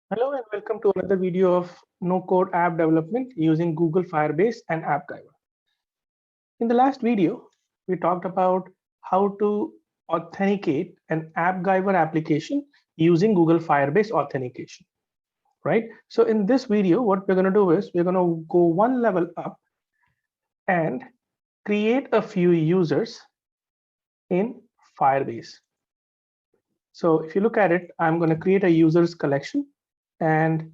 Hello and welcome to another video of no-code app development using Google Firebase and AppGyver. In the last video, we talked about how to authenticate an AppGyver application using Google Firebase authentication, right? So in this video, what we're going to do is we're going to go one level up and create a few users in Firebase. So if you look at it, I'm going to create a users collection and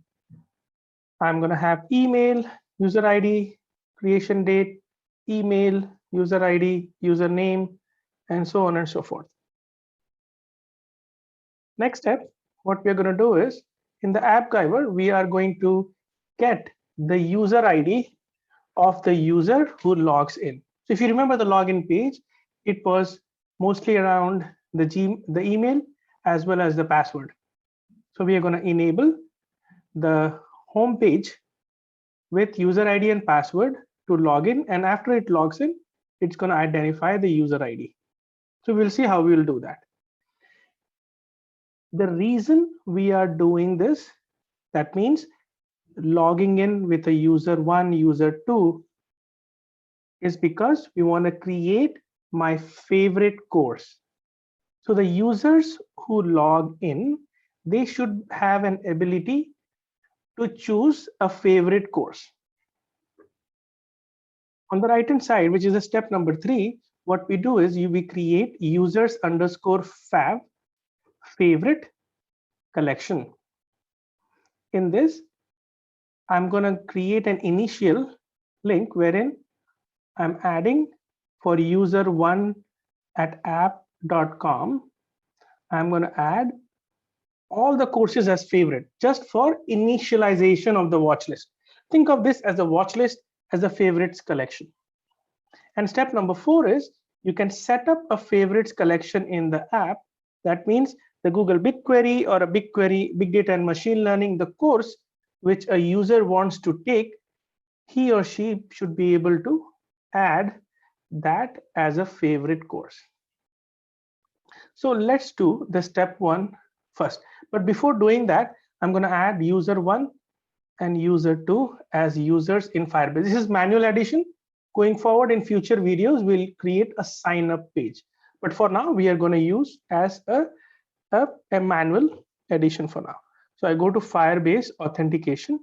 I'm going to have email, user ID, creation date, email, user ID, username, and so on and so forth. Next step, what we're going to do is in the AppGyver, we are going to get the user ID of the user who logs in. So if you remember the login page, it was mostly around the email as well as the password. So we are going to enable the home page with user ID and password to log in, and after it logs in, it's going to identify the user ID. So we'll see how we'll do that. The reason we are doing this, that means logging in with a user 1, user 2, is because we want to create my favorite course. So the users who log in, they should have an ability to choose a favorite course. On the right hand side, which is a step number 3, what we do is we create users underscore favorite collection. In this, I'm going to create an initial link wherein I'm adding for user 1 at app.com. I'm going to add all the courses as favorite just for initialization of the watch list. Think of this as a watch list as a favorites collection. And step number 4 is you can set up a favorites collection in the app. That means the Google BigQuery or a BigQuery, Big Data and Machine Learning, the course which a user wants to take, he or she should be able to add that as a favorite course. So let's do the step 1 first. But before doing that, I'm going to add user 1 and user 2 as users in Firebase. This is manual addition. Going forward in future videos, we'll create a sign up page. But for now, we are going to use as a manual addition for now. So I go to Firebase authentication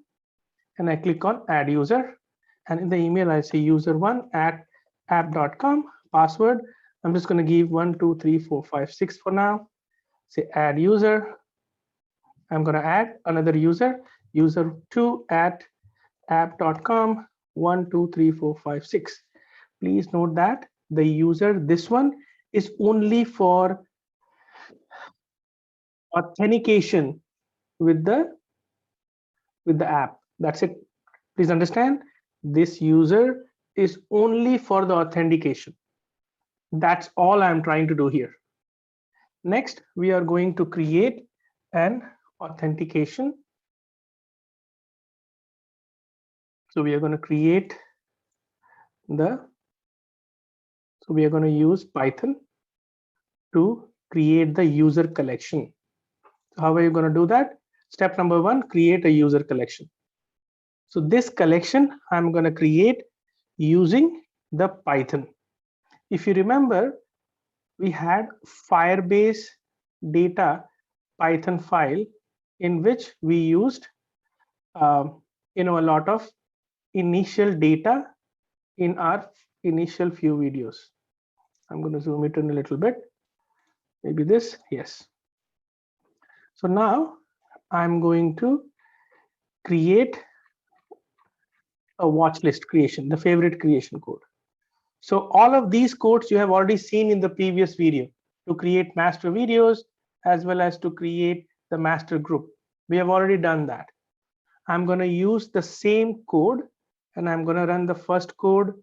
and I click on add user. And in the email, I say user1 at app.com, password. I'm just going to give 1, 2, 3, 4, 5, 6 for now. Say add user. I'm going to add another user, user2 at app.com, 1, 2, 3, 4, 5, 6. Please note that the user, this one is only for authentication with the app. That's it. Please understand, this user is only for the authentication. That's all I'm trying to do here. Next, we are going to create an authentication. So we are going to create we are going to use Python to create the user collection. How are you going to do that? Step number 1, create a user collection. So this collection I'm going to create using the Python. If you remember, we had Firebase data Python file in which we used a lot of initial data in our initial few videos. I'm going to zoom it in a little bit. Maybe this, yes. So now I'm going to create a watch list creation, the favorite creation code. So all of these codes you have already seen in the previous video to create master videos as well as to create the master group. We have already done that. I'm going to use the same code and I'm going to run the first code,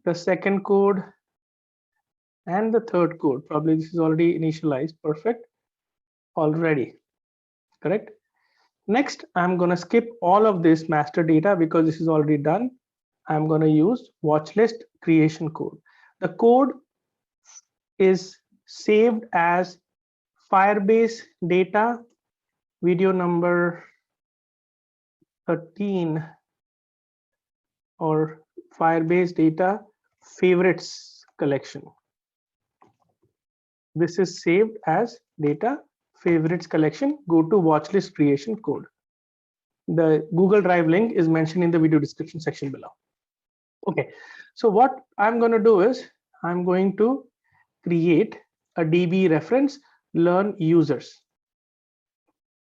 the second code, and the third code. Probably this is already initialized. Perfect. Already. Correct. Next, I'm going to skip all of this master data because this is already done. I'm going to use watch list creation code. The code is saved as Firebase data video number 13 or Firebase data favorites collection. This is saved as data favorites collection. Go to watchlist creation code. The Google Drive link is mentioned in the video description section below. Okay, so what I'm going to do is I'm going to create a DB reference learn users.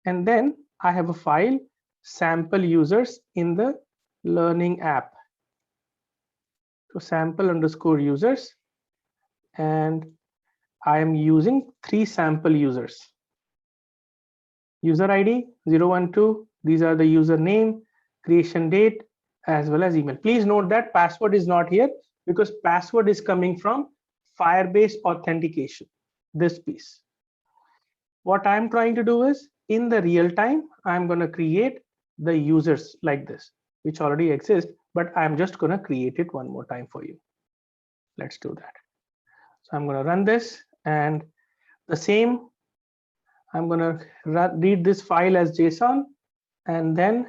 And then I have a file sample users in the learning app. So sample underscore users, and I am using 3 sample users. User ID 012, these are the username, creation date, as well as email. Please note that password is not here because password is coming from Firebase authentication, this piece. What I'm trying to do is in the real time, I'm going to create the users like this, which already exist, but I'm just going to create it one more time for you. Let's do that. So I'm going to run this, and the same, I'm going to read this file as JSON and then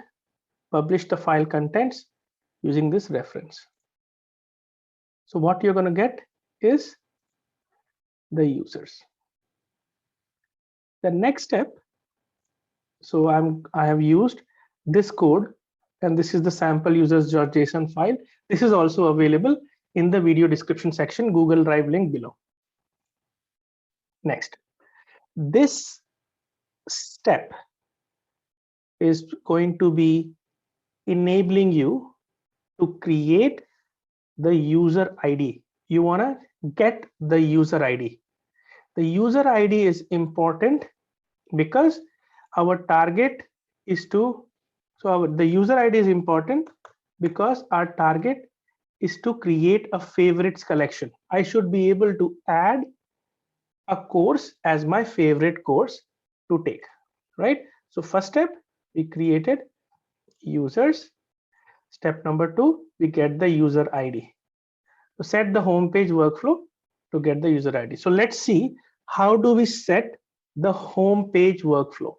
publish the file contents using this reference. So what you're going to get is the users. The next step, so I have used this code, and this is the sample users.json file. This is also available in the video description section, Google Drive link below. Next, this step is going to be enabling you to create the user ID. You want to get the user ID. The user ID is important because our target is to, the user ID is important because our target is to create a favorites collection. I should be able to add a course as my favorite course to take, right? So first step, we created users. Step number 2, we get the user ID. So set the home page workflow to get the user ID. So let's see how do we set the home page workflow.